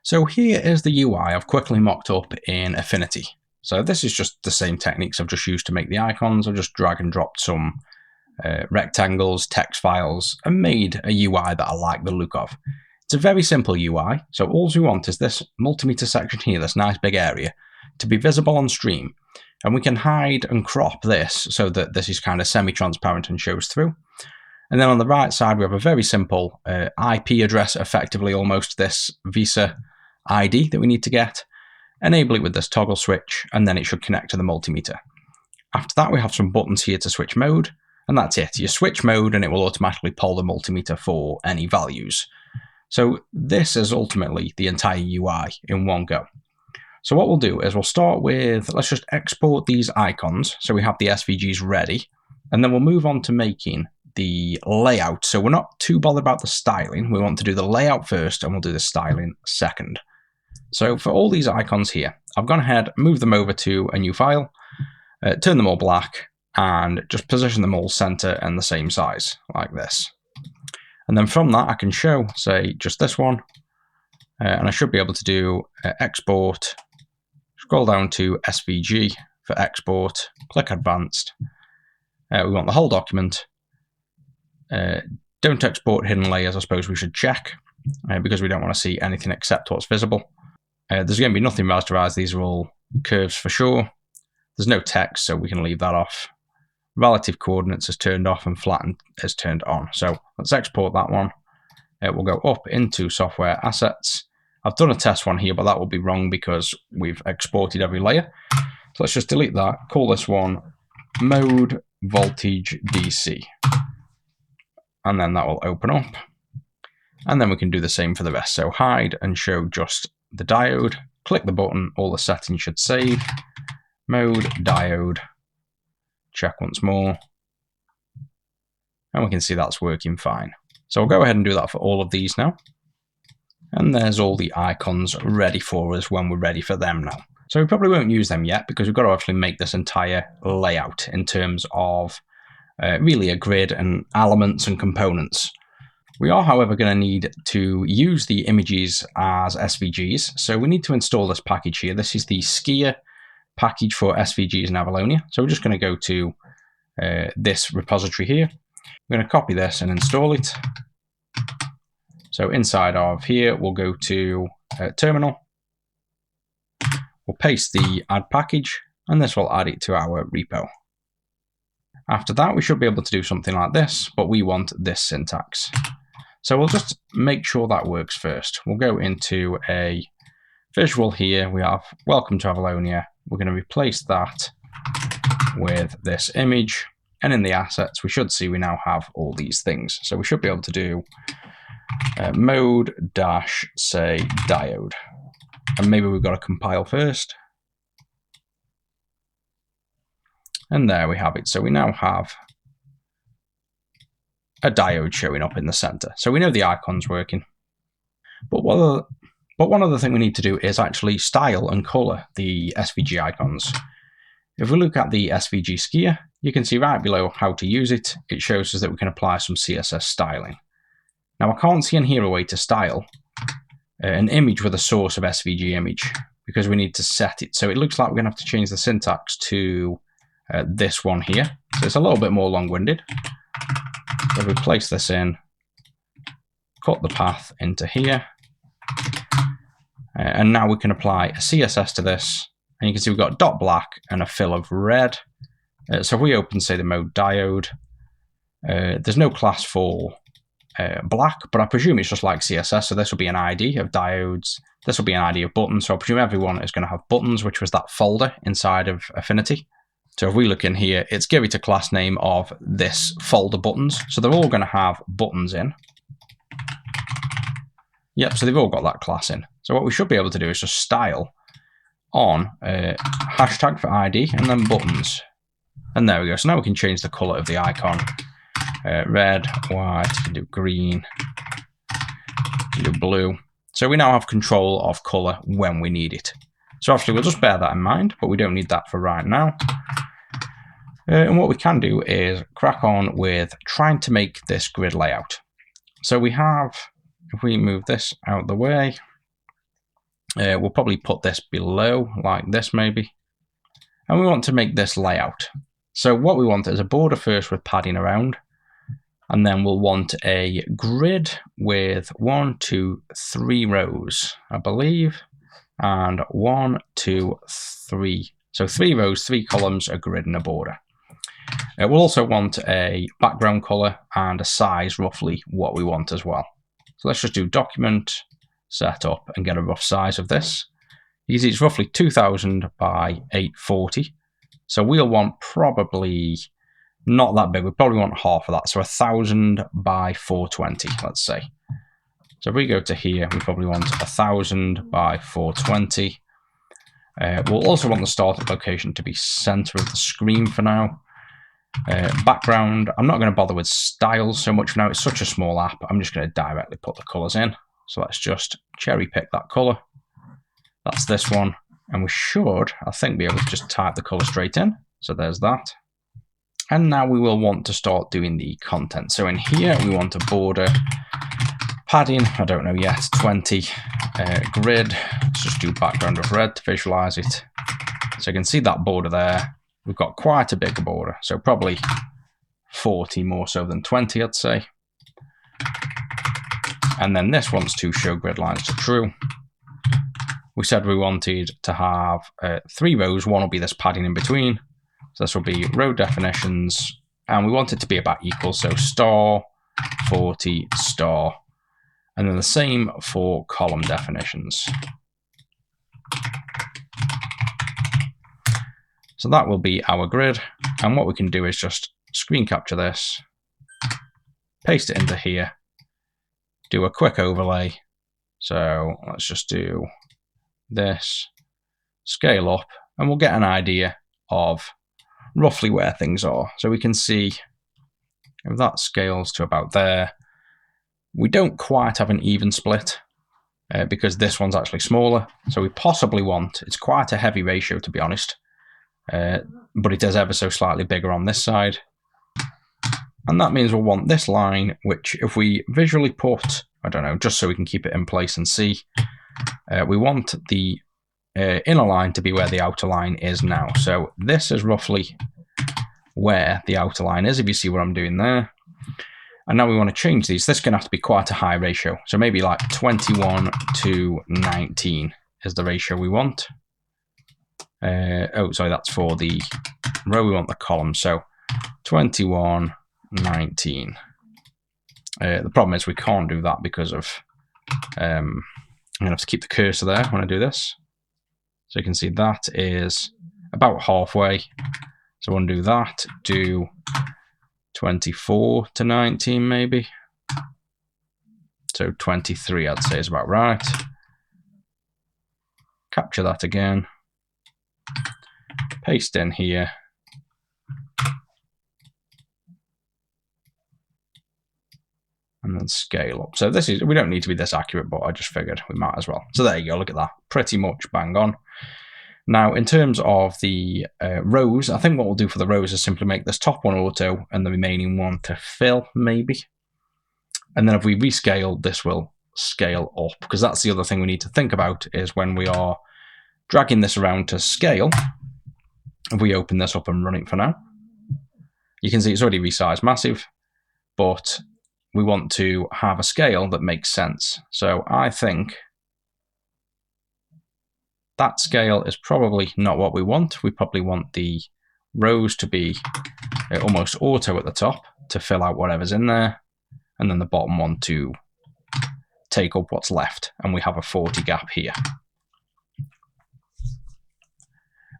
So here is the UI I've quickly mocked up in Affinity. So this is just the same techniques I've just used to make the icons. I've just drag and dropped some rectangles, text files, and made a UI that I like the look of. It's a very simple UI, so all we want is this multimeter section here, this nice big area, to be visible on stream. And we can hide and crop this so that this is kind of semi-transparent and shows through. And then on the right side, we have a very simple IP address, effectively almost this Visa ID that we need to get. Enable it with this toggle switch, and then it should connect to the multimeter. After that, we have some buttons here to switch mode, and that's it. You switch mode and it will automatically poll the multimeter for any values. So this is ultimately the entire UI in one go. So what we'll do is we'll start with, let's just export these icons so we have the SVGs ready, and then we'll move on to making the layout. So we're not too bothered about the styling. We want to do the layout first, and we'll do the styling second. So for all these icons here, I've gone ahead, moved them over to a new file, turn them all black, and just position them all center and the same size, like this. And then from that, I can show, say, just this one, and I should be able to do export, scroll down to SVG for export, click advanced. We want the whole document. Don't export hidden layers, I suppose we should check, because we don't want to see anything except what's visible. There's going to be nothing rasterized. These are all curves for sure. There's no text, so we can leave that off. Relative coordinates is turned off and flattened is turned on. So let's export that one. We'll go up into software assets. I've done a test one here, but that will be wrong because we've exported every layer. So let's just delete that. Call this one mode voltage DC. And then that will open up. And then we can do the same for the rest. So hide and show just the diode. Click the button, all the settings should save. Mode diode. Check once more. And we can see that's working fine. So we'll go ahead and do that for all of these now. And there's all the icons ready for us when we're ready for them now. So we probably won't use them yet because we've got to actually make this entire layout in terms of really a grid and elements and components. We are, however, going to need to use the images as SVGs. So we need to install this package here. This is the Skier package for SVGs in Avalonia. So we're just going to go to this repository here. We're going to copy this and install it. So inside of here, we'll go to terminal. We'll paste the add package, and this will add it to our repo. After that, we should be able to do something like this, but we want this syntax. So we'll just make sure that works first. We'll go into a visual here. We have welcome to Avalonia. We're going to replace that with this image. And in the assets, we should see we now have all these things. So we should be able to do mode dash say diode. And maybe we've got to compile first. And there we have it. So we now have a diode showing up in the center. So we know the icon's working. But one other thing we need to do is actually style and color the SVG icons. If we look at the SVG skier, you can see right below how to use it. It shows us that we can apply some CSS styling. Now I can't see in here a way to style an image with a source of SVG image because we need to set it. So it looks like we're going to have to change the syntax to this one here. So it's a little bit more long-winded. So we place this in, cut the path into here, and now we can apply a CSS to this, and you can see we've got dot black and a fill of red. So if we open, say, the mode diode, there's no class for black, but I presume it's just like CSS, so this will be an ID of diodes, this will be an ID of buttons, so I presume everyone is going to have buttons, which was that folder inside of Affinity. So if we look in here, it's give it a class name of this folder buttons. So they're all going to have buttons in. Yep, so they've all got that class in. So what we should be able to do is just style on hashtag for ID and then buttons. And there we go. So now we can change the color of the icon. Red, white, we can do green, we can do blue. So we now have control of color when we need it. So obviously we'll just bear that in mind, but we don't need that for right now. And what we can do is crack on with trying to make this grid layout. So we have, if we move this out of the way, We'll probably put this below, like this maybe. And we want to make this layout. So what we want is a border first with padding around. And then we'll want a grid with 1, 2, 3 rows, I believe. And 1, 2, 3. So 3 rows, 3 columns, a grid and a border. We'll also want a background color and a size, roughly what we want as well. So let's just do document, setup, and get a rough size of this. You can see it's roughly 2000 by 840. So we'll want probably not that big. We probably want half of that. So 1000 by 420, let's say. So if we go to here, we probably want 1000 by 420. We'll also want the starting location to be center of the screen for now. Background, I'm not going to bother with styles so much for now. It's such a small app. I'm just going to directly put the colors in. So let's just cherry pick that color. That's this one. And we should, I think, be able to just type the color straight in. So there's that. And now we will want to start doing the content. So in here, we want a border padding, I don't know yet, 20. Grid, let's just do background of red to visualize it. So you can see that border there. We've got quite a big border, so probably 40 more so than 20, I'd say. And then this wants to show grid lines to true. We said we wanted to have 3 rows. One will be this padding in between. So this will be row definitions, and we want it to be about equal. So star, 40, star. And then the same for column definitions. So that will be our grid. And what we can do is just screen capture this, paste it into here, do a quick overlay. So let's just do this, scale up, and we'll get an idea of roughly where things are. So we can see if that scales to about there. We don't quite have an even split because this one's actually smaller. So we possibly want, it's quite a heavy ratio to be honest, but it is ever so slightly bigger on this side. And that means we'll want this line, which if we visually put, I don't know, just so we can keep it in place and see, we want the inner line to be where the outer line is now. So this is roughly where the outer line is, if you see what I'm doing there. And now we want to change these. This is going to have to be quite a high ratio. So maybe like 21 to 19 is the ratio we want. Oh, sorry, that's for the row. We want the column. So 21, 19. The problem is we can't do that because of, I'm going to have to keep the cursor there when I do this. So you can see that is about halfway. So I want to do that, do 24 to 19 maybe. So 23 I'd say is about right. Capture that again. Paste in here. And then scale up. So this is, we don't need to be this accurate, but I just figured we might as well. So there you go, look at that. Pretty much bang on. Now, in terms of the rows, I think what we'll do for the rows is simply make this top one auto and the remaining one to fill, maybe. And then if we rescale, this will scale up, because that's the other thing we need to think about is when we are dragging this around to scale, if we open this up and run it for now, you can see it's already resized massive, but we want to have a scale that makes sense. So I think that scale is probably not what we want. We probably want the rows to be almost auto at the top to fill out whatever's in there, and then the bottom one to take up what's left, and we have a 40 gap here.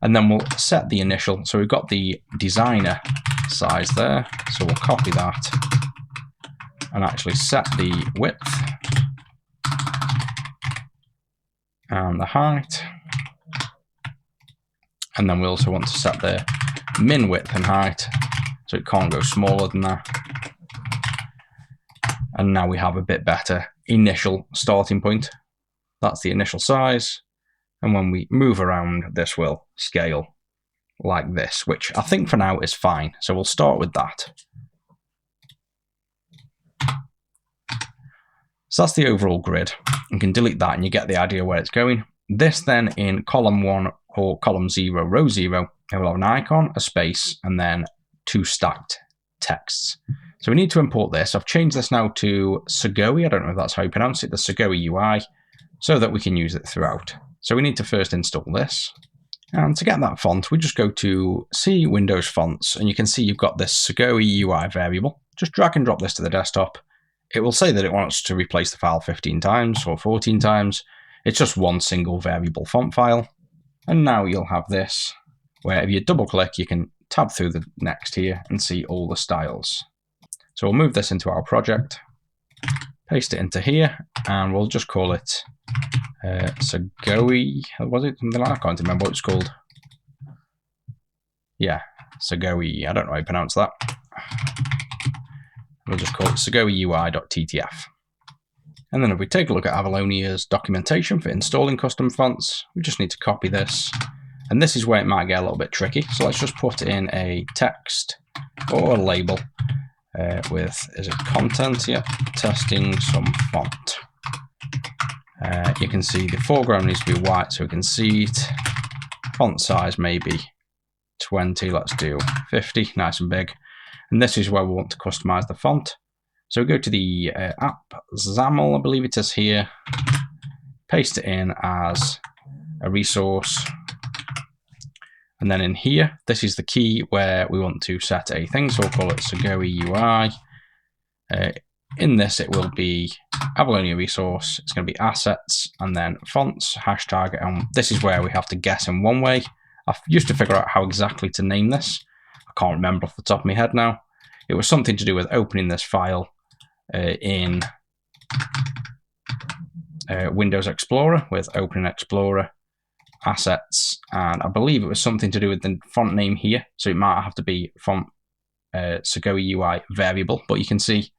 And then we'll set the initial, so we've got the designer size there, so we'll copy that and actually set the width and the height. And then we also want to set the min width and height, so it can't go smaller than that. And now we have a bit better initial starting point. That's the initial size. And when we move around, this will scale like this, which I think for now is fine. So we'll start with that. So that's the overall grid. You can delete that and you get the idea where it's going. this then in column 1 or column 0, row 0, it will have an icon, a space, and then 2 stacked texts. So we need to import this. I've changed this now to Sugoi, I don't know if that's how you pronounce it, the Sugoi UI, so that we can use it throughout. So we need to first install this. And to get that font, we just go to C, Windows Fonts, and you can see you've got this Sugoi UI variable. Just drag and drop this to the desktop. It will say that it wants to replace the file 15 times or 14 times. It's just one single variable font file. And now you'll have this, where if you double click, you can tab through the next here and see all the styles. So we'll move this into our project, paste it into here, and we'll just call it Sugoi, was it? Something like that? I can't remember what it's called. Yeah, Sugoi, I don't know how you pronounce that. We'll just call it SugoiUI.ttf. And then if we take a look at Avalonia's documentation for installing custom fonts, we just need to copy this. And this is where it might get a little bit tricky. So let's just put in a text or a label with, is it content? Yep, testing some font. You can see the foreground needs to be white so we can see it. Font size maybe 20, let's do 50, nice and big. And this is where we want to customize the font. So we go to the app XAML, I believe it is here, paste it in as a resource. And then in here, this is the key where we want to set a thing. So we'll call it Sugoi UI. In this, it will be Avalonia resource. It's going to be assets and then fonts, hashtag. And this is where we have to guess in one way. I used to figure out how exactly to name this. I can't remember off the top of my head now. It was something to do with opening this file in Windows Explorer with Opening Explorer, assets, and I believe it was something to do with the font name here. So it might have to be font Sugoi UI variable, but you can see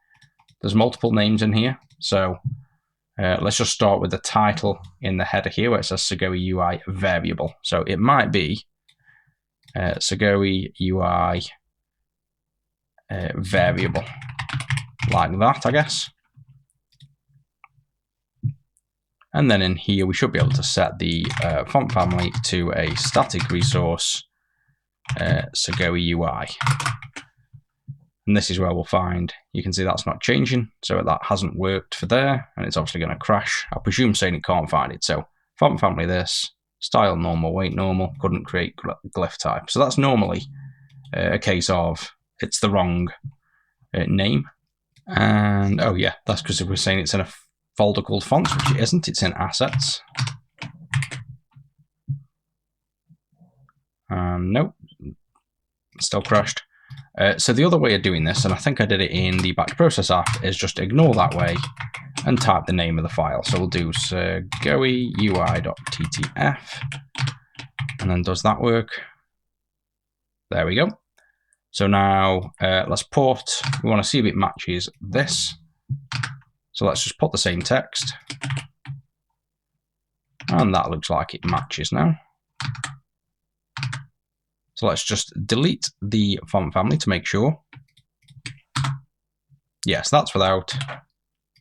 there's multiple names in here. So let's just start with the title in the header here where it says Sugoi UI variable. So it might be Sugoi UI variable, like that, I guess. And then in here, we should be able to set the font family to a static resource, Sugoi UI. And this is where we'll find, you can see that's not changing, so that hasn't worked for there, and it's obviously going to crash. I presume saying it can't find it. So font family this, style normal, weight normal, couldn't create glyph type. So that's normally a case of it's the wrong name. And oh yeah, that's because we're saying it's in a folder called fonts, which it isn't, it's in assets. Nope, still crashed. So the other way of doing this, and I think I did it in the batch process app, is just ignore that way and type the name of the file. So we'll do SugoiUI.ttf, and then does that work? There we go. So now let's port, we want to see if it matches this. So let's just put the same text. And that looks like it matches now. So let's just delete the font family to make sure. Yes, that's without,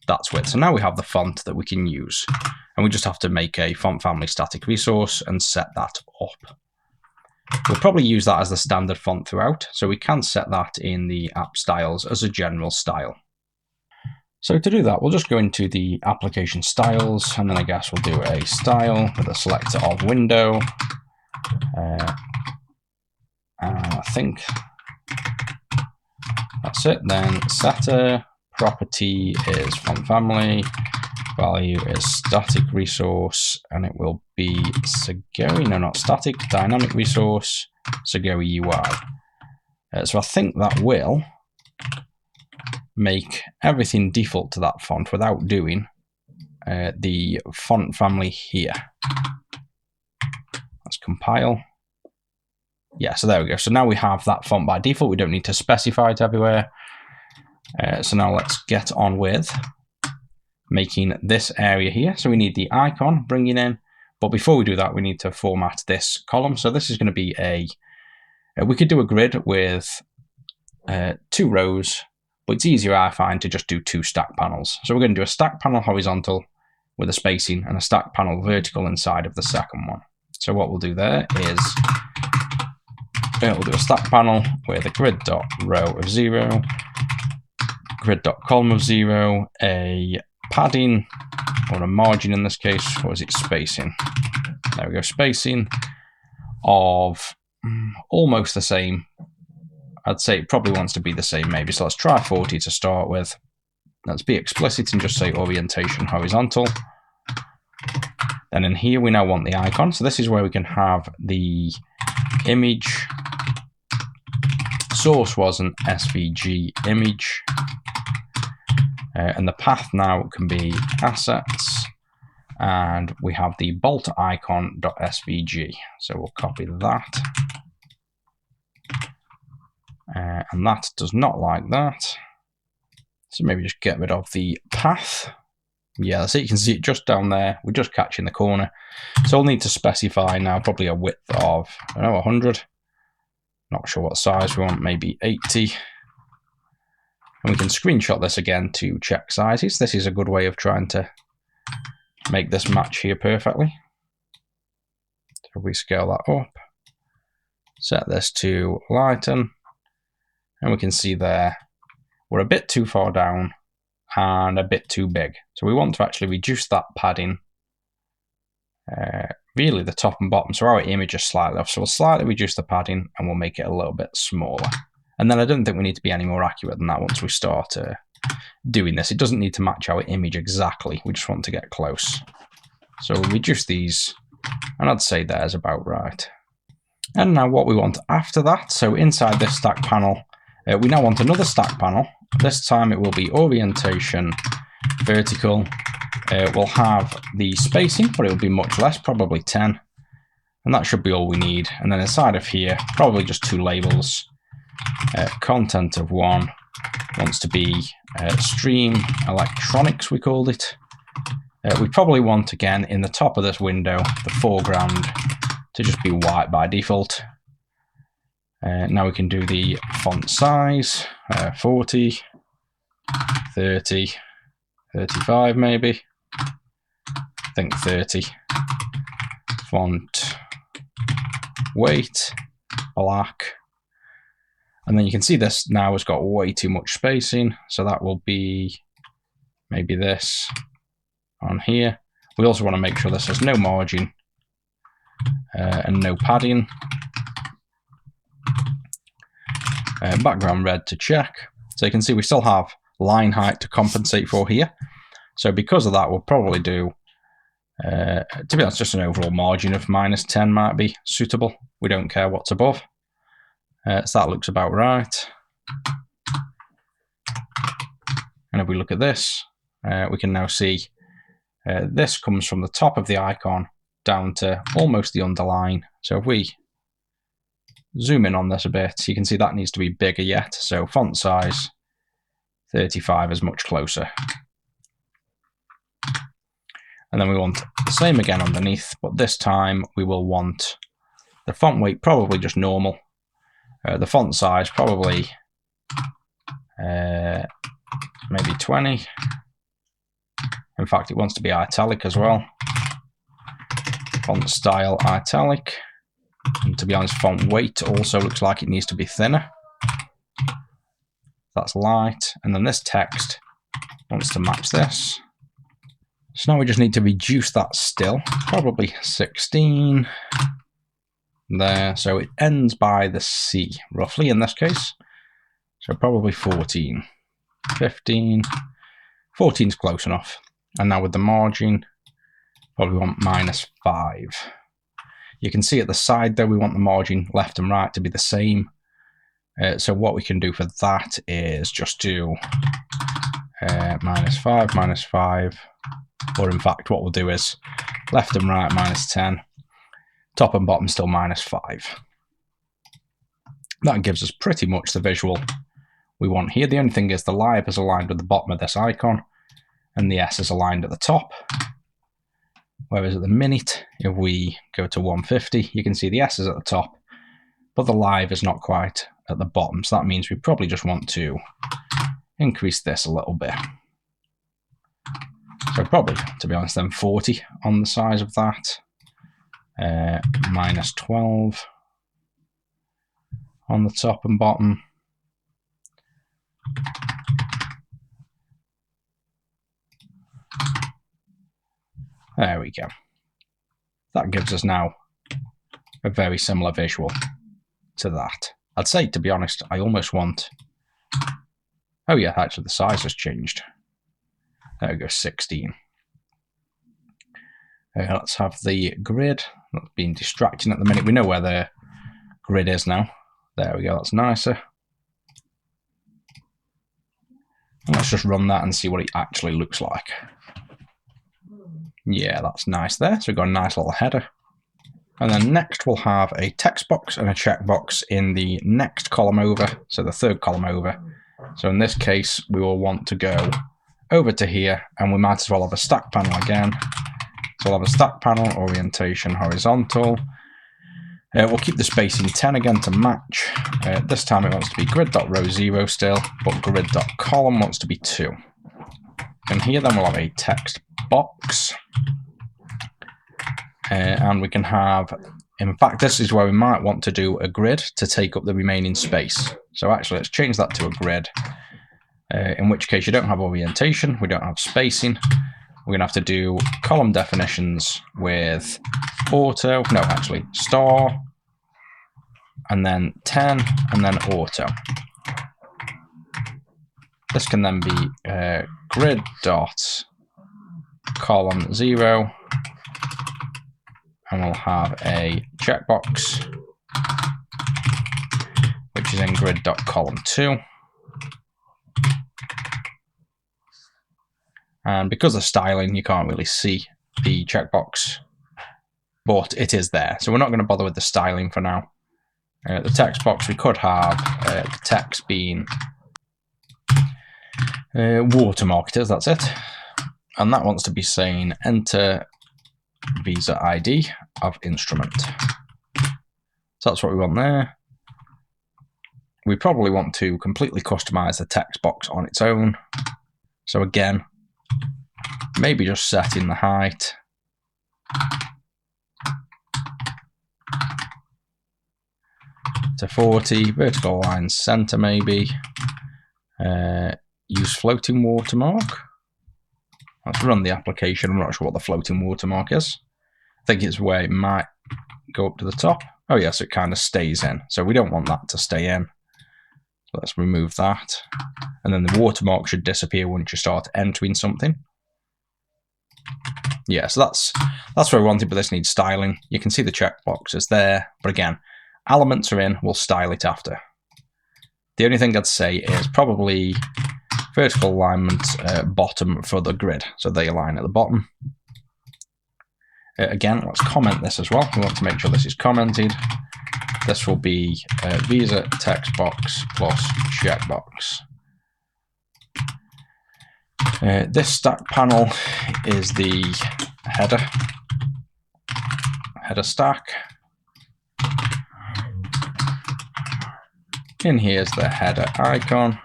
that's with. So now we have the font that we can use. And we just have to make a font family static resource and set that up. We'll probably use that as the standard font throughout, so we can set that in the app styles as a general style. So to do that, we'll just go into the application styles, and then I guess we'll do a style with a selector of window. And I think that's it. Then setter, property is font family, value is static resource, and it will be Sugoi, no, not static, dynamic resource, Sugoi UI. So I think that will make everything default to that font without doing the font family here. Let's compile. Yeah, so there we go. So now we have that font by default. We don't need to specify it everywhere. So now let's get on with making this area here. So we need the icon bringing in, but before we do that, we need to format this column. So this is going to be we could do a grid with 2 rows, but it's easier, I find, to just do 2 stack panels. So we're going to do a stack panel horizontal with a spacing and a stack panel vertical inside of the second one. So what we'll do there is we'll do a stack panel with a grid.row of 0, grid.column of 0, a padding, or a margin in this case, or is it spacing? There we go, spacing of almost the same. I'd say it probably wants to be the same maybe, so let's try 40 to start with. Let's be explicit and just say orientation horizontal. Then in here we now want the icon, so this is where we can have the image. Source was an SVG image, and the path now can be assets, and we have the bolt icon.svg. So we'll copy that, and that does not like that. So maybe just get rid of the path. Yeah, so you can see it just down there. We're just catching the corner. So we'll need to specify now probably a width of, I don't know, 100. Not sure what size we want, maybe 80. And we can screenshot this again to check sizes. This is a good way of trying to make this match here perfectly. So we scale that up, set this to lighten, and we can see there we're a bit too far down and a bit too big. So we want to actually reduce that padding, really the top and bottom, so our image is slightly off. So we'll slightly reduce the padding and we'll make it a little bit smaller. And then I don't think we need to be any more accurate than that once we start doing this. It doesn't need to match our image exactly. We just want to get close. So we'll reduce these, and I'd say there's about right. And now what we want after that, so inside this stack panel, we now want another stack panel. This time it will be orientation vertical. We'll have the spacing, but it will be much less, probably 10. And that should be all we need. And then inside of here, probably just 2 labels. Content of 1 wants to be stream electronics, we called it. We probably want, again, in the top of this window, the foreground to just be white by default. Now we can do the font size, 40, 30, 35 maybe. I think 30. Font weight, black. And then you can see this now has got way too much spacing, so that will be maybe this on here. We also want to make sure this has no margin and no padding. Background red to check. So you can see we still have line height to compensate for here. So because of that, we'll probably do, to be honest, just an overall margin of -10 might be suitable. We don't care what's above. So that looks about right. And if we look at this, we can now see this comes from the top of the icon down to almost the underline. So if we zoom in on this a bit, you can see that needs to be bigger yet. So font size 35 is much closer. And then we want the same again underneath, but this time we will want the font weight probably just normal. The font size probably maybe 20. In fact, it wants to be italic as well. Font style italic. And to be honest, font weight also looks like it needs to be thinner. That's light. And then this text wants to match this. So now we just need to reduce that still, probably 16 there. So it ends by the C, roughly in this case. So probably 14, 15, 14 is close enough. And now with the margin, probably want -5. You can see at the side though, we want the margin left and right to be the same. So what we can do for that is just do -5, -5. Or in fact, what we'll do is left and right -10, top and bottom still -5. That gives us pretty much the visual we want here. The only thing is the live is aligned with the bottom of this icon and the S is aligned at the top. Whereas at the minute, if we go to 150, you can see the S is at the top, but the live is not quite at the bottom. So that means we probably just want to increase this a little bit. So probably, to be honest, then 40 on the size of that. Minus 12 on the top and bottom. There we go. That gives us now a very similar visual to that. I'd say, to be honest, I almost want... Oh yeah, actually the size has changed. There we go, 16. Let's have the grid. That's been distracting at the minute. We know where the grid is now. There we go, that's nicer. And let's just run that and see what it actually looks like. Yeah, that's nice there. So we've got a nice little header. And then next we'll have a text box and a checkbox in the next column over, so the third column over. So in this case, we will want to go over to here, and we might as well have a stack panel again. So we'll have a stack panel, orientation horizontal. We'll keep the spacing 10 again to match. This time it wants to be grid.row 0 still, but grid.column wants to be 2. And here then we'll have a text box. And we can have, in fact, this is where we might want to do a grid to take up the remaining space. So actually, let's change that to a grid, in which case you don't have orientation, we don't have spacing. We're going to have to do column definitions with auto, no, actually, star, and then 10, and then auto. This can then be grid dot column 0, and we'll have a checkbox, which is in grid.column 2. And because of styling, you can't really see the checkbox, but it is there. So we're not going to bother with the styling for now. The text box, we could have the text being watermarked, that's it. And that wants to be saying enter Visa ID of instrument. So that's what we want there. We probably want to completely customize the text box on its own. So again, maybe just setting the height. To 40, vertical line center maybe. Use floating watermark. Let's run the application. I'm not sure what the floating watermark is. I think it's where it might go up to the top. Oh yes, it kind of stays in. So we don't want that to stay in. So let's remove that. And then the watermark should disappear once you start entering something. Yeah, so that's what we wanted, but this needs styling. You can see the checkbox is there, but again, elements are in, we'll style it after. The only thing I'd say is probably vertical alignment bottom for the grid, so they align at the bottom. Again, let's comment this as well. We want to make sure this is commented. This will be Visa text box plus checkbox. This stack panel is the header stack. In here's the header icon.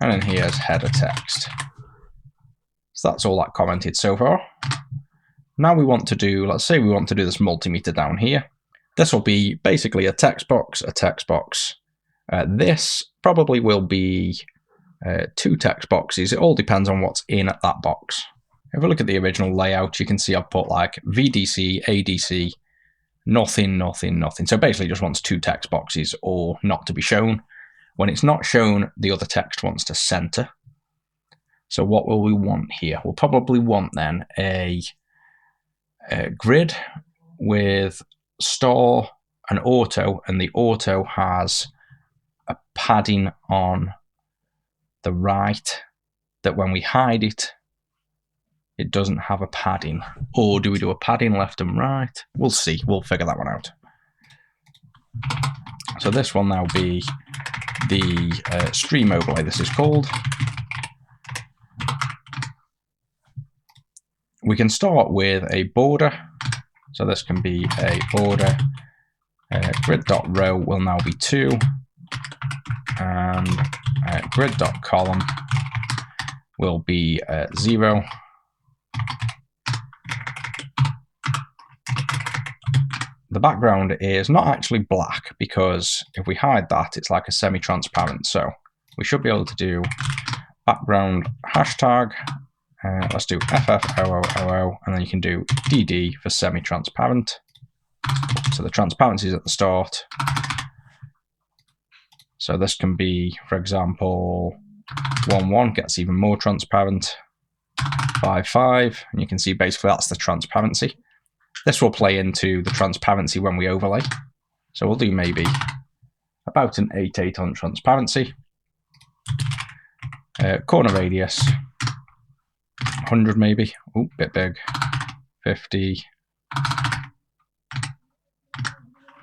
And then here's header text. So that's all that commented so far. Now we want to do, let's say we want to do this multimeter down here. This will be basically a text box, a text box. This probably will be 2 text boxes. It all depends on what's in that box. If we look at the original layout, you can see I've put like VDC, ADC, nothing, nothing, nothing. So basically it just wants 2 text boxes or not to be shown. When it's not shown, the other text wants to center. So what will we want here? We'll probably want then a grid with star and auto, and the auto has a padding on the right that when we hide it, it doesn't have a padding. Or do we do a padding left and right? We'll see. We'll figure that one out. So this will now be the stream overlay, this is called. We can start with a border. So this can be a border. Grid.row will now be 2. And grid.column will be 0. The background is not actually black, because if we hide that, it's like a semi-transparent. So we should be able to do background hashtag. Let's do FFOOOO, and then you can do DD for semi-transparent. So the transparency is at the start. So this can be, for example, 1.1 gets even more transparent. 5.5, and you can see basically that's the transparency. This will play into the transparency when we overlay. So we'll do maybe about an 8.8 on transparency. Corner radius, 100 maybe. Oh, bit big. 50.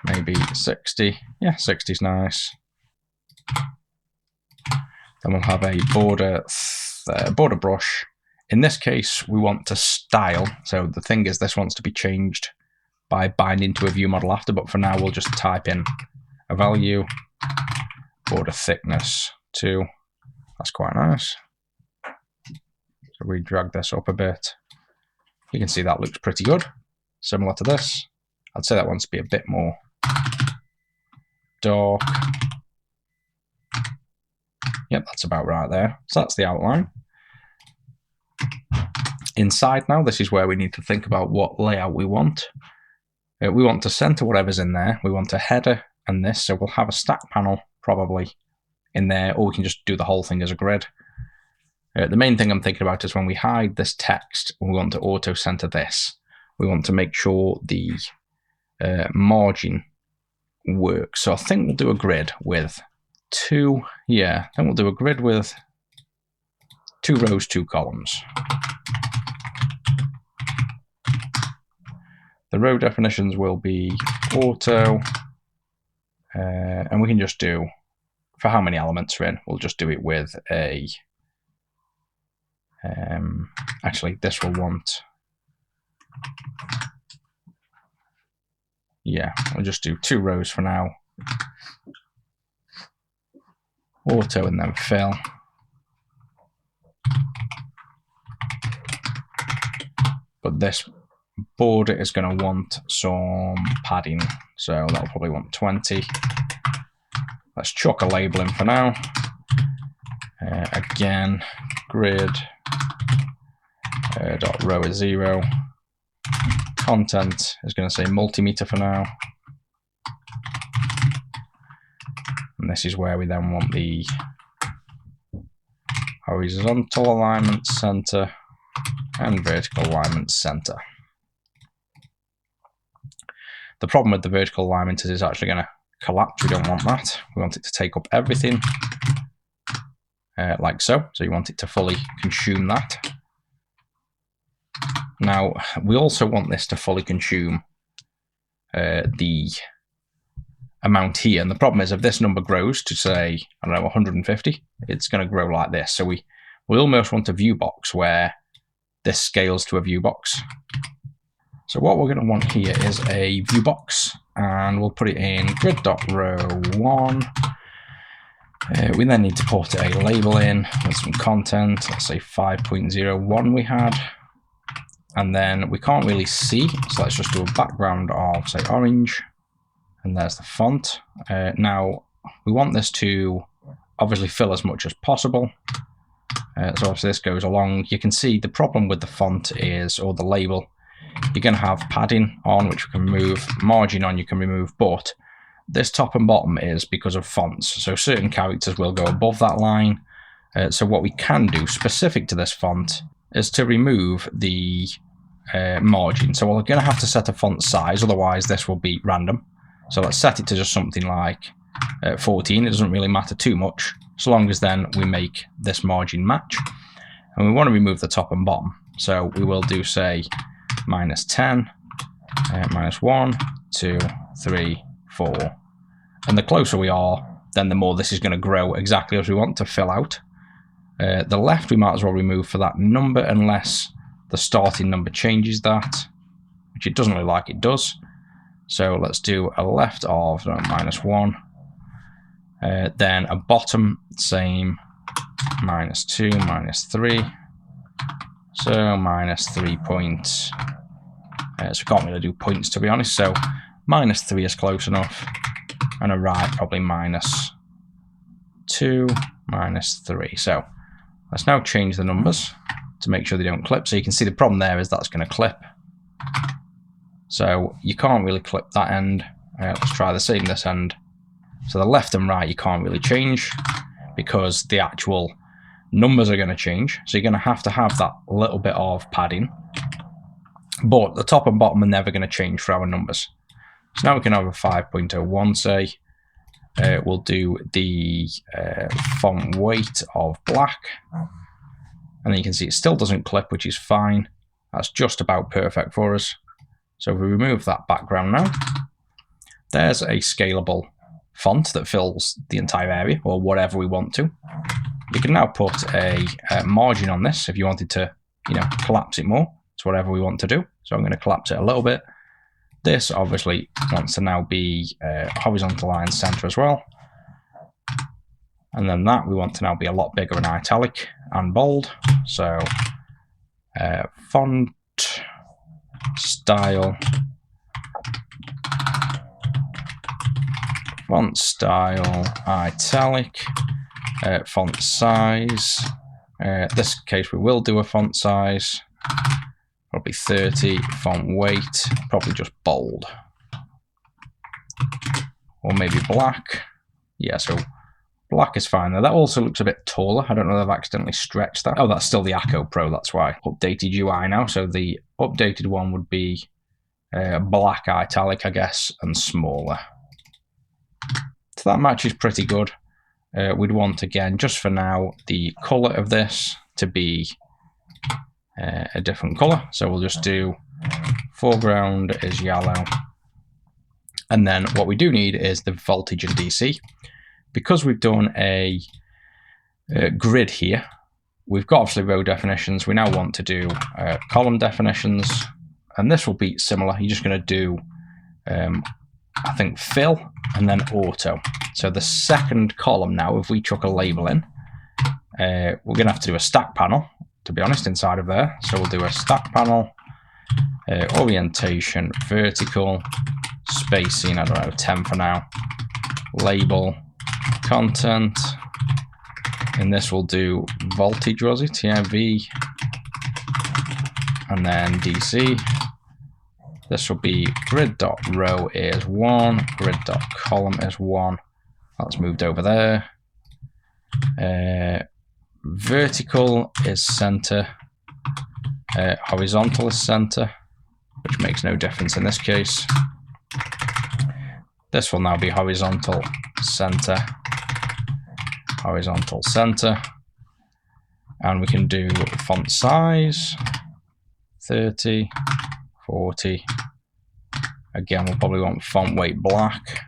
Maybe 60. Yeah, 60 is nice. Then we'll have a border brush. In this case, we want to style. So the thing is, this wants to be changed by binding to a view model after, but for now, we'll just type in a value, border thickness 2. That's quite nice. So we drag this up a bit. You can see that looks pretty good. Similar to this. I'd say that wants to be a bit more dark. Yep, that's about right there. So that's the outline. Inside now, this is where we need to think about what layout we want. We want to center whatever's in there. We want a header and this, so we'll have a stack panel probably in there, or we can just do the whole thing as a grid. The main thing I'm thinking about is when we hide this text, we want to auto center this. We want to make sure the margin works. So I think we'll do a grid with 2. Yeah, then we'll do a grid with 2 rows, 2 columns. The row definitions will be auto, and we can just do, for how many elements are in, we'll just do it with a, actually this will want, yeah, we'll just do 2 rows for now. Auto and then fill. But this border is going to want some padding, so that'll probably want 20. Let's chuck a label in for now. Again, grid dot row is 0. Content is going to say multimeter for now. And this is where we then want the horizontal alignment center and vertical alignment center. The problem with the vertical alignment is it's actually going to collapse. We don't want that. We want it to take up everything like so. So you want it to fully consume that. Now, we also want this to fully consume the amount here. And the problem is if this number grows to say, I don't know, 150, it's going to grow like this. So we almost want a view box where this scales to a view box. So what we're going to want here is a view box, and we'll put it in grid.row1. We then need to put a label in with some content. Let's say 5.01 we had. And then we can't really see, so let's just do a background of, say, orange. And there's the font. Now, we want this to obviously fill as much as possible. So obviously this goes along. You can see the problem with the font is, or the label, you're going to have padding on, which you can remove, margin on you can remove, but this top and bottom is because of fonts. So certain characters will go above that line. So what we can do specific to this font is to remove the margin. So we're going to have to set a font size, otherwise this will be random. So let's set it to just something like 14. It doesn't really matter too much, so long as then we make this margin match. And we want to remove the top and bottom. So we will do, say, -10, -1, 2, 3, 4. And the closer we are, then the more this is going to grow exactly as we want to fill out. The left we might as well remove for that number, unless the starting number changes that, which it doesn't look like it does. So let's do a left of -1, then a bottom, same, -2, -3. So -3 points. So we can't really do points, to be honest. So -3 is close enough. And a right, probably -2, -3. So let's now change the numbers to make sure they don't clip. So you can see the problem there is that's going to clip. So you can't really clip that end. Let's try the same this end. So the left and right you can't really change because the actual numbers are going to change. So you're going to have that little bit of padding. But the top and bottom are never going to change for our numbers. So now we can have a 5.01 say. We'll do the font weight of black. And then you can see it still doesn't clip, which is fine. That's just about perfect for us. So if we remove that background now, there's a scalable font that fills the entire area or whatever we want to. You can now put a margin on this if you wanted to, collapse it more. It's whatever we want to do. So I'm going to collapse it a little bit. This obviously wants to now be horizontal line center as well. And then that we want to now be a lot bigger in italic and bold. So font style, italic, font size. This case we will do a font size, probably 30, font weight, probably just bold. Or maybe black. Yeah, so black is fine there. That also looks a bit taller. I don't know if I've accidentally stretched that. Oh, that's still the Acco Pro, that's why. Updated UI now. So the updated one would be black italic, I guess, and smaller. So that matches pretty good. We'd want, again, just for now, the color of this to be a different color. So we'll just do foreground is yellow. And then what we do need is the voltage and DC. Because we've done a grid here, we've got obviously row definitions. We now want to do column definitions, and this will be similar. You're just going to do, I think, fill and then auto. So the second column now, if we chuck a label in, we're going to have to do a stack panel, to be honest, inside of there. So we'll do a stack panel, orientation, vertical, spacing, I don't know, 10 for now, label, content, and this will do voltage, was it? Yeah, V, and then DC. This will be grid.row is 1, grid.column is 1. That's moved over there. Vertical is center, horizontal is center, which makes no difference in this case. This will now be horizontal center, and we can do font size 30, 40. Again, we'll probably want font weight black,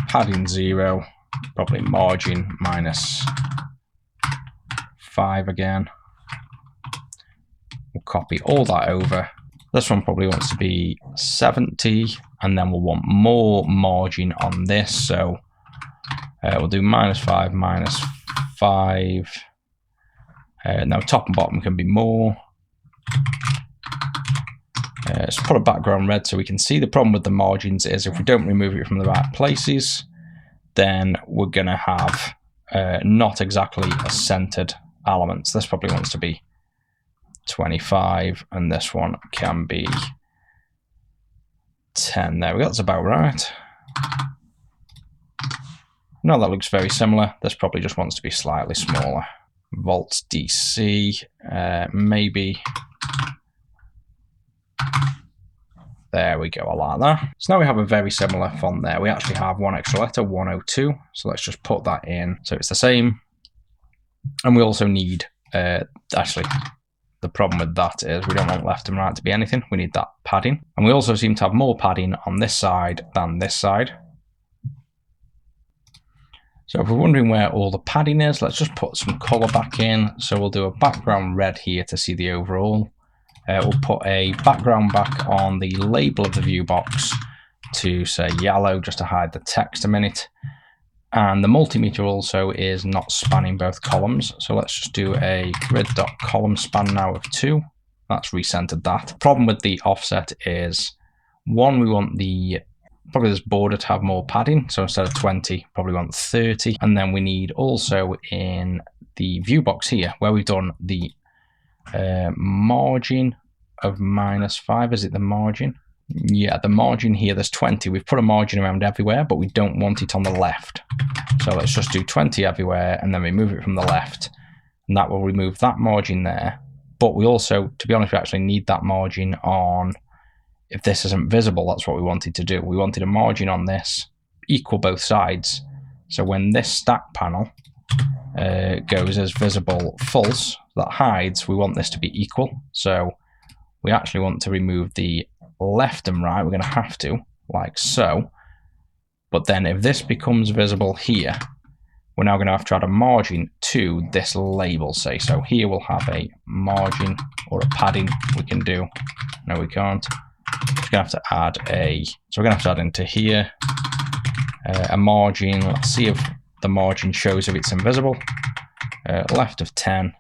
padding 0, probably margin -5 again. We'll copy all that over. This one probably wants to be 70, and then we'll want more margin on this. So we'll do -5, -5. Now top and bottom can be more. Let's put a background red so we can see. The problem with the margins is if we don't remove it from the right places, then we're going to have not exactly a centered elements. This probably wants to be 25, and this one can be 10. There we go, that's about right. No, that looks very similar. This probably just wants to be slightly smaller. Volt DC, maybe. There we go, I like that. So now we have a very similar font there. We actually have one extra letter, 102. So let's just put that in. So it's the same. And we also need, actually, the problem with that is we don't want left and right to be anything. We need that padding. And we also seem to have more padding on this side than this side. So if we're wondering where all the padding is, let's just put some color back in. So we'll do a background red here to see the overall. We'll put a background back on the label of the view box to say yellow, just to hide the text a minute. And the multimeter also is not spanning both columns. So let's just do a grid.column span now of 2. That's recentered that. Problem with the offset is, one, we want probably this border to have more padding. So instead of 20, probably want 30. And then we need also in the view box here, where we've done the margin of -5. Is it the margin? Yeah, the margin here, there's 20. We've put a margin around everywhere, but we don't want it on the left. So let's just do 20 everywhere and then remove it from the left. And that will remove that margin there. But we also, to be honest, we actually need that margin on, if this isn't visible, that's what we wanted to do. We wanted a margin on this, equal both sides. So when this stack panel goes as visible false, that hides, we want this to be equal. So we actually want to remove the left and right. We're going to have to, like so. But then if this becomes visible here, we're now going to have to add a margin to this label, say. So here we'll have a margin or a padding we can do. No, we can't. We're going to have to add so we're going to have to add into here a margin. Let's see if the margin shows if it's invisible. Left of 10.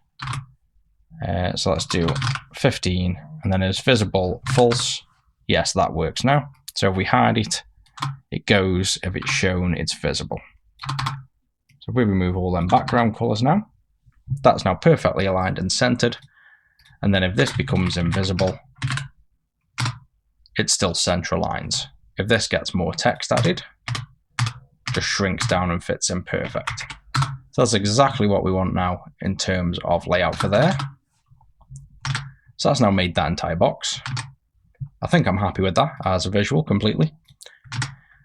So let's do 15. And then it's visible false. Yes, that works now. So if we hide it, it goes. If it's shown, it's visible. So if we remove all them background colors now, that's now perfectly aligned and centered. And then if this becomes invisible, it still center aligns. If this gets more text added, just shrinks down and fits in perfect. So that's exactly what we want now in terms of layout for there. So that's now made that entire box. I think I'm happy with that as a visual completely.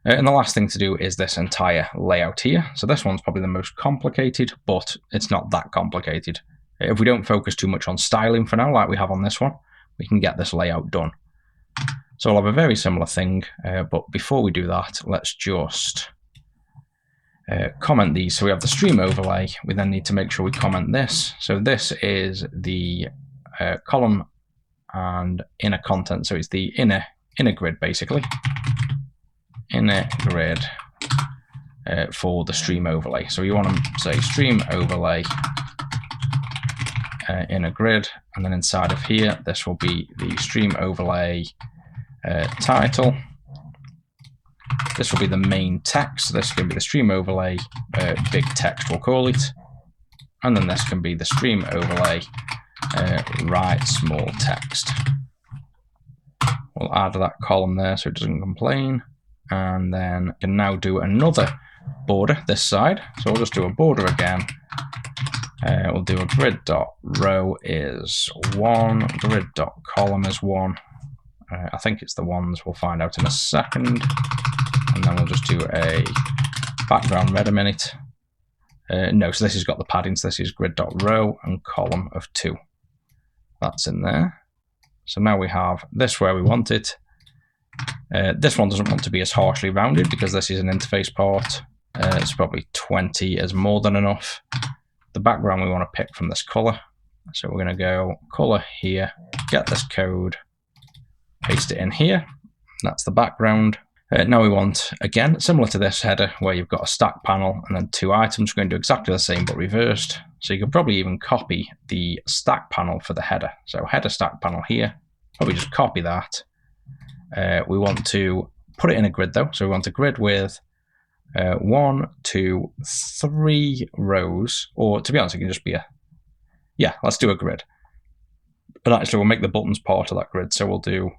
And the last thing to do is this entire layout here. So this one's probably the most complicated, but it's not that complicated. If we don't focus too much on styling for now, like we have on this one, we can get this layout done. So I'll have a very similar thing, but before we do that, let's just comment these. So we have the stream overlay. We then need to make sure we comment this. So this is the column and inner content. So it's the inner grid, basically. Inner grid for the stream overlay. So you want to say stream overlay inner grid, and then inside of here, this will be the stream overlay title. This will be the main text. This can be the stream overlay big text, we'll call it. And then this can be the stream overlay right small text. We'll add that column there so it doesn't complain. And then we can now do another border this side. So we'll just do a border again. We'll do a grid.row is 1, grid.column is 1. I think it's the ones, we'll find out in a second. And then we'll just do a background red a minute. No, so this has got the padding, so this is grid.row and column of 2. That's in there. So now we have this where we want it. This one doesn't want to be as harshly rounded because this is an interface part. It's probably 20 is more than enough. The background we want to pick from this color. So we're going to go color here, get this code, paste it in here. That's the background. Now we want, again, similar to this header where you've got a stack panel and then 2 items. We're going to do exactly the same but reversed. So you could probably even copy the stack panel for the header. So header stack panel here, probably just copy that. We want to put it in a grid though. So we want a grid with 1, 2, 3 rows, or to be honest, it can just be let's do a grid. But actually we'll make the buttons part of that grid. So we'll do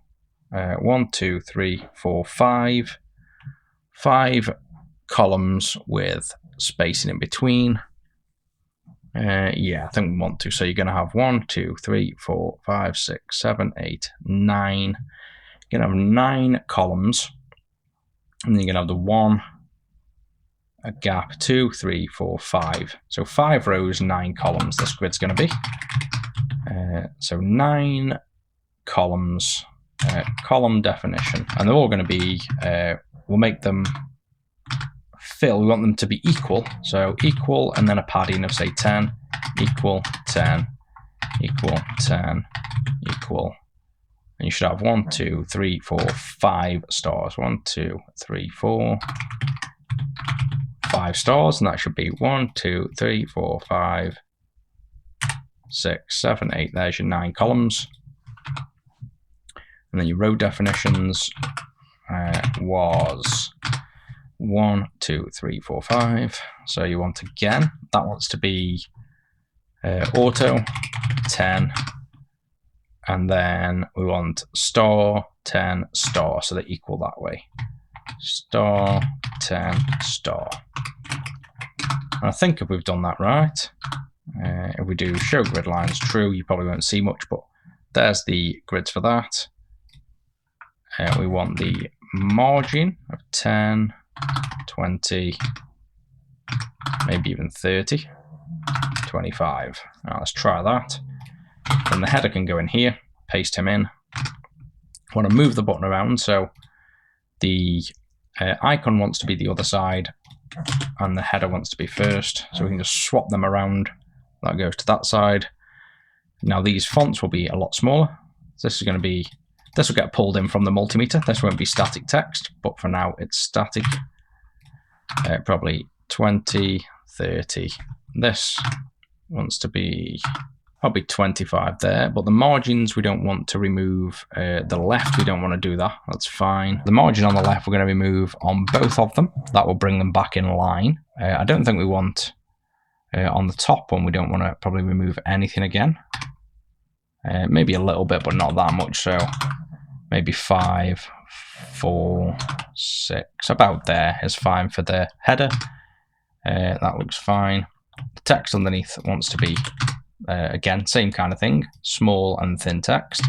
1, 2, 3, 4, 5 columns with spacing in between. I think we want to. So you're going to have 1, 2, 3, 4, 5, 6, 7, 8, 9. You're going to have 9 columns, and then you're going to have the 1, a gap, 2, 3, 4, 5. So 5 rows, 9 columns. This grid's going to be. So 9 columns, column definition, and they're all going to be. We'll make them fill. We want them to be equal. So equal, and then a padding of say 10, equal, 10, equal, 10, equal. And you should have 1, 2, 3, 4, 5 stars. 1, 2, 3, 4, 5 stars, and that should be 1, 2, 3, 4, 5, 6, 7, 8. There's your 9 columns. And then your row definitions was 1, 2, 3, 4, 5. So you want, again, that wants to be auto 10, and then we want star 10 star, so they equal that way. Star 10 star. And I think if we've done that right, if we do show grid lines true, you probably won't see much, but there's the grids for that. We want the margin of 10, 20, maybe even 30, 25. Now let's try that. Then the header can go in here, paste him in. I want to move the button around, so the icon wants to be the other side and the header wants to be first, so we can just swap them around. That goes to that side. Now these fonts will be a lot smaller. This will get pulled in from the multimeter. This won't be static text, but for now it's static. Probably 20, 30. This wants to be probably 25 there, but the margins we don't want to remove. The left, we don't want to do that. That's fine. The margin on the left, we're going to remove on both of them. That will bring them back in line. I don't think we want on the top one, we don't want to probably remove anything again. Maybe a little bit, but not that much. So maybe 5, 4, 6, about there is fine for the header. That looks fine. The text underneath wants to be, again, same kind of thing, small and thin text,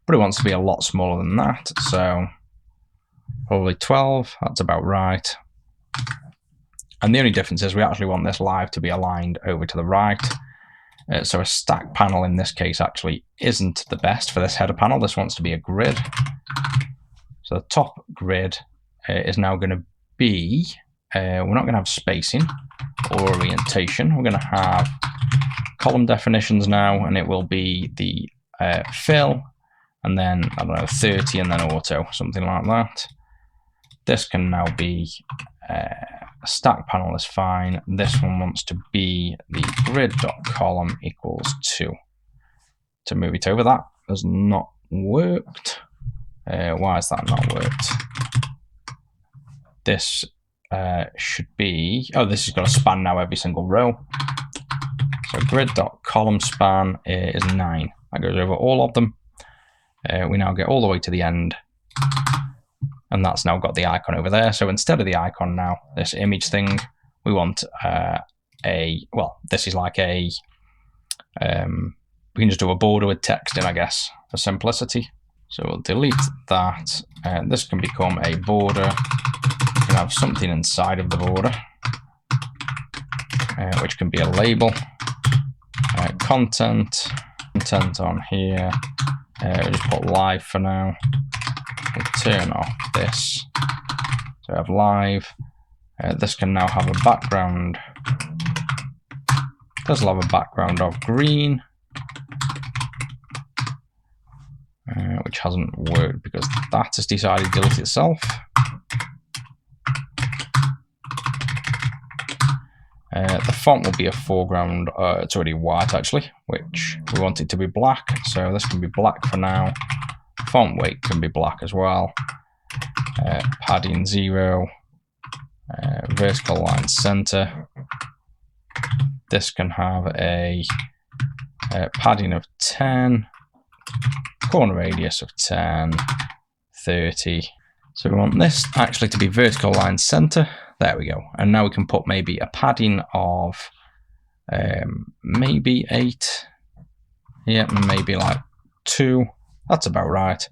but it wants to be a lot smaller than that. So probably 12, that's about right. And the only difference is we actually want this live to be aligned over to the right. So a stack panel in this case actually isn't the best for this header panel. This wants to be a grid. So the top grid is now going to be, we're not going to have spacing or orientation. We're going to have column definitions now, and it will be the fill, and then, I don't know, 30, and then auto, something like that. This can now be stack panel is fine. This one wants to be the grid.column equals 2. To move it over, that has not worked. Why has that not worked? This should be, oh, this has got a span now every single row. So grid.column span is 9. That goes over all of them. We now get all the way to the end. And that's now got the icon over there. So instead of the icon now, this image thing, we want well, this is like a, we can just do a border with text in, I guess, for simplicity. So we'll delete that. This can become a border. We can have something inside of the border, which can be a label. Content on here. We'll just put live for now. We'll turn off this. So we have live. This can now have a background. This will have a background of green, which hasn't worked because that has decided to delete itself. The font will be a foreground. It's already white actually, which we want it to be black. So this can be black for now. Font weight can be black as well. Padding 0. Vertical line center. This can have a padding of 10. Corner radius of 10. 30. So we want this actually to be vertical line center. There we go. And now we can put maybe a padding of maybe 8. Yeah, maybe like 2. That's about right.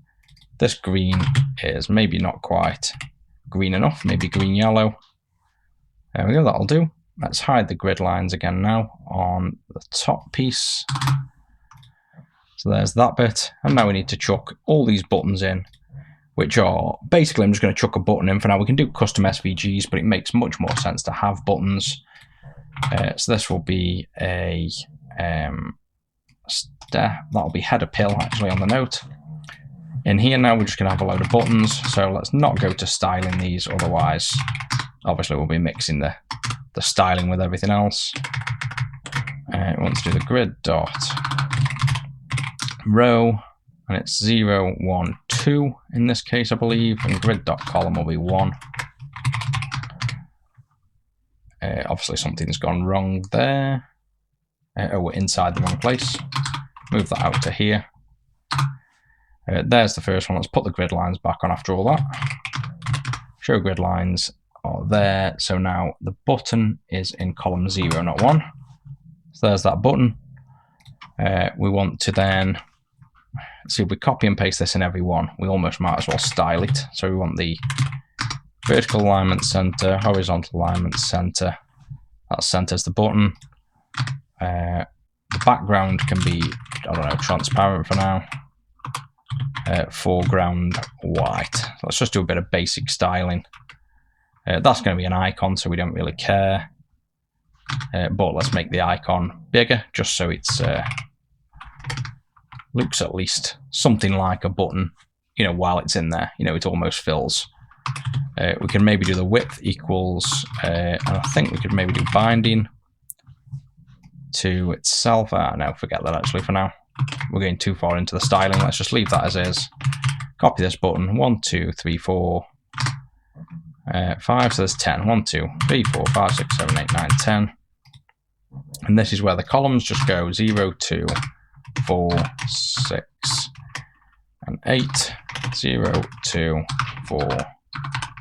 This green is maybe not quite green enough, maybe green yellow. There we go, that'll do. Let's hide the grid lines again now on the top piece. So there's that bit. And now we need to chuck all these buttons in, which are basically, I'm just going to chuck a button in for now. We can do custom SVGs, but it makes much more sense to have buttons. So this will be a step, that'll be header pill actually on the note. In here now, we're just going to have a load of buttons. So let's not go to styling these, otherwise obviously we'll be mixing the styling with everything else. We want to do the grid dot row, and it's 0, 1, 2 in this case, I believe, and grid dot column will be 1. Obviously something's gone wrong there. We're inside the wrong place. Move that out to here. There's the first one. Let's put the grid lines back on after all that. Show grid lines are there. So now the button is in column 0, not 1. So there's that button. We want to then, see if we copy and paste this in every one, we almost might as well style it. So we want the vertical alignment center, horizontal alignment center. That centers the button. The background can be, I don't know, transparent for now. Foreground white. Let's just do a bit of basic styling. That's going to be an icon, so we don't really care. But let's make the icon bigger, just so it's looks at least something like a button, you know, while it's in there. You know, it almost fills. We can maybe do the width equals, and I think we could maybe do binding to itself. No, forget that actually for now. We're going too far into the styling. Let's just leave that as is. Copy this button. 1, 2, 3, 4, 5. So there's 10. 1, 2, 3, 4, 5, 6, 7, 8, 9, 10. And this is where the columns just go 0, 2, 4, 6, and 8. 0, 2, 4,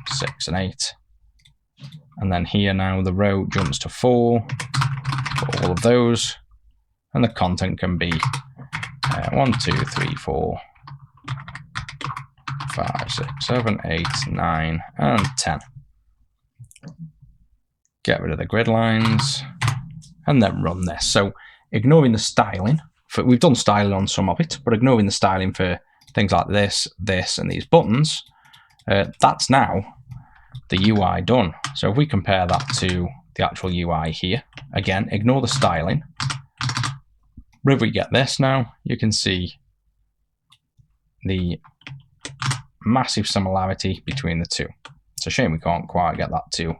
6, and 8. And then here now the row jumps to 4 for all of those. And the content can be 1, 2, 3, 4, 5, 6, 7, 8, 9, and 10. Get rid of the grid lines, and then run this. So ignoring the styling, we've done styling on some of it, but ignoring the styling for things like this, and these buttons, that's now the UI done. So if we compare that to the actual UI here, again, ignore the styling. If we get this now, you can see the massive similarity between the two. It's a shame we can't quite get that to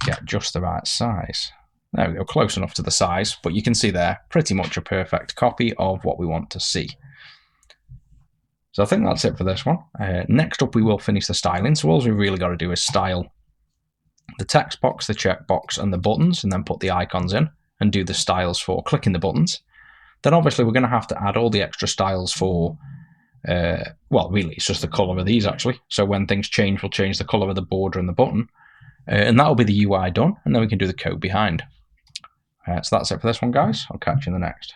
get just the right size. There we go, close enough to the size, but you can see there pretty much a perfect copy of what we want to see. So I think that's it for this one. Next up, we will finish the styling. So all we've really got to do is style the text box, the checkbox, and the buttons, and then put the icons in and do the styles for clicking the buttons. Then obviously we're going to have to add all the extra styles for, well, really it's just the color of these actually. So when things change, we'll change the color of the border and the button. And that'll be the UI done, and then we can do the code behind. So that's it for this one, guys. I'll catch you in the next.